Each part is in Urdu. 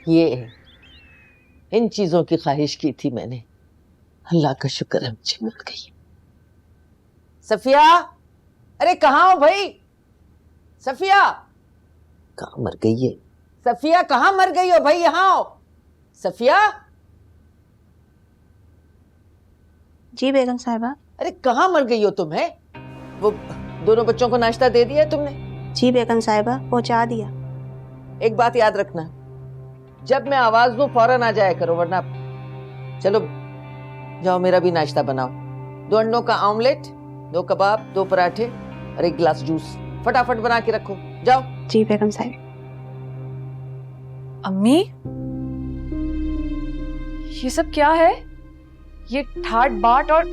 یہ ہے، ان چیزوں کی خواہش کی تھی میں نے، اللہ کا شکر ہے مجھے مل گئی۔ صفیہ، ارے کہاں ہو بھائی؟ صفیہ کہاں مر گئی ہے؟ صفیہ کہاں مر گئی ہو بھائی؟ یہاں آؤ صفیہ۔ جی بیگم صاحبہ۔ ارے کہاں مر گئی ہو تم؟ ہے وہ دونوں بچوں کو ناشتہ دے دیا تم نے؟ جی بیگم صاحبہ پہنچا دیا۔ ایک بات یاد رکھنا، جب میں آواز دوں فوراً آ جایا کرو، ورنہ چلو جاؤ میرا بھی ناشتہ بناؤ، 2 انڈوں کا آملیٹ، 2 کباب، 2 پراٹھے اور 1 گلاس جوس، فٹافٹ بنا کے رکھو، جاؤ۔ جی بیگم صاحب۔ امی یہ سب کیا ہے؟ یہ ٹھاٹ باٹ اور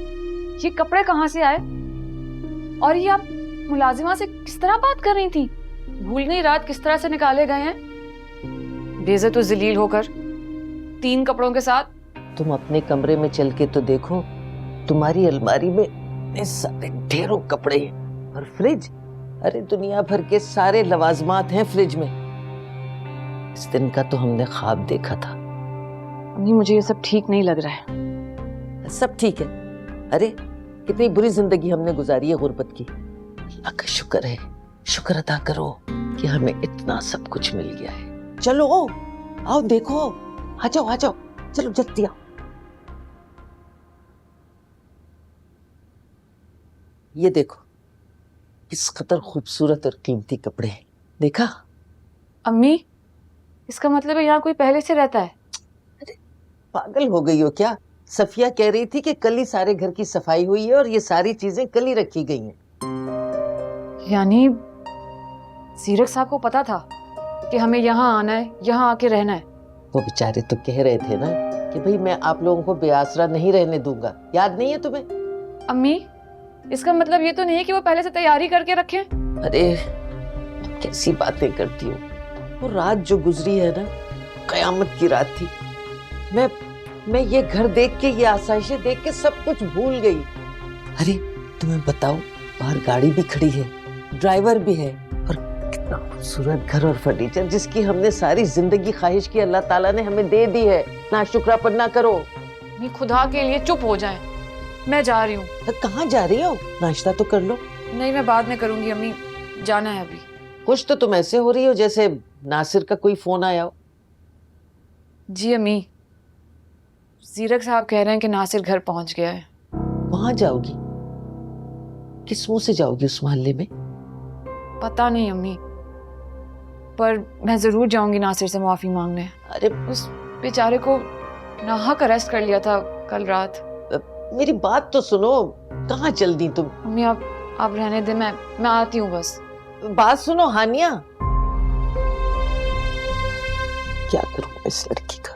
یہ کپڑے کہاں سے آئے؟ اور یہ آپ ملازمہ سے کس طرح بات کر رہی تھی؟ بھول گئی رات کس طرح سے نکالے گئے ہیں؟ بے عزت و ذلیل ہو کر 3 کپڑوں کے ساتھ۔ تم اپنے کمرے میں چل کے تو دیکھو، تمہاری الماری میں اتنے سارے ڈھیروں کپڑے ہیں، اور فریج، ارے دنیا بھر کے سارے لوازمات ہیں فریج میں۔ اس دن کا تو ہم نے خواب دیکھا تھا۔ امی مجھے یہ سب ٹھیک نہیں لگ رہا ہے۔ سب ٹھیک ہے؟ ارے کتنی بری زندگی ہم نے گزاری ہے غربت کی، اللہ کا شکر ہے، شکر ادا کرو کہ ہمیں اتنا سب کچھ مل گیا ہے۔ چلو آؤ دیکھو، آ جاؤ، چلو جلدی آؤ۔ یہ دیکھو کس قدر خوبصورت اور قیمتی کپڑے ہیں، دیکھا؟ امی اس کا مطلب ہے یہاں کوئی پہلے سے رہتا ہے؟ ارے پاگل ہو گئی ہو کیا؟ صفیہ کہہ رہی تھی کہ کل ہی سارے گھر کی صفائی ہوئی ہے اور یہ ساری چیزیں کل ہی رکھی گئی ہیں۔ یعنی زیرک صاحب کو پتا تھا کہ ہمیں یہاں آنا ہے، یہاں آ کے رہنا ہے؟ وہ بیچارے تو کہہ رہے تھے نا کہ بھئی میں آپ لوگوں کو بے آسرا نہیں رہنے دوں گا، یاد نہیں ہے تمہیں؟ امی اس کا مطلب یہ تو نہیں کہ وہ پہلے سے تیاری کر کے رکھیں؟ ارے کیسی باتیں کرتی ہو، وہ رات جو گزری ہے نا قیامت کی رات تھی۔ میں یہ گھر دیکھ کے، یہ آسائشیں دیکھ کے سب کچھ بھول گئی۔ ارے تمہیں بتاؤ، باہر گاڑی بھی کھڑی ہے، ڈرائیور بھی ہے، اور کتنا خوبصورت گھر اور فرنیچر جس کی ہم نے ساری زندگی خواہش کی، اللہ تعالیٰ نے ہمیں دے دی ہے۔ ناشکراپن نہ کرو۔ امی خدا کے لیے چپ ہو جائیں، میں جا رہی ہوں۔ کہاں جا رہی ہو؟ ناشتہ تو کر لو۔ نہیں میں بعد میں کروں گی امی، جانا ہے ابھی۔ کچھ تو تم ایسے ہو رہی ہو جیسے ناصر کا کوئی فون آیا ہو۔ جی امی، زیرک صاحب کہہ رہے ہیں کہ ناصر گھر پہنچ گیا ہے۔ وہاں جاؤ گی؟ کس منہ سے جاؤ گی اس محلے میں؟ پتہ نہیں امی، پر میں ضرور جاؤں گی ناصر سے معافی مانگنے۔ ارے اس بیچارے کو ناحق اریسٹ کر لیا تھا کل رات۔ میری بات تو سنو، کہاں چل دی تم؟ امی آپ رہنے دیں، میں آتی ہوں بس۔ بات سنو ہانیہ، کیا کروں اس لڑکی کا؟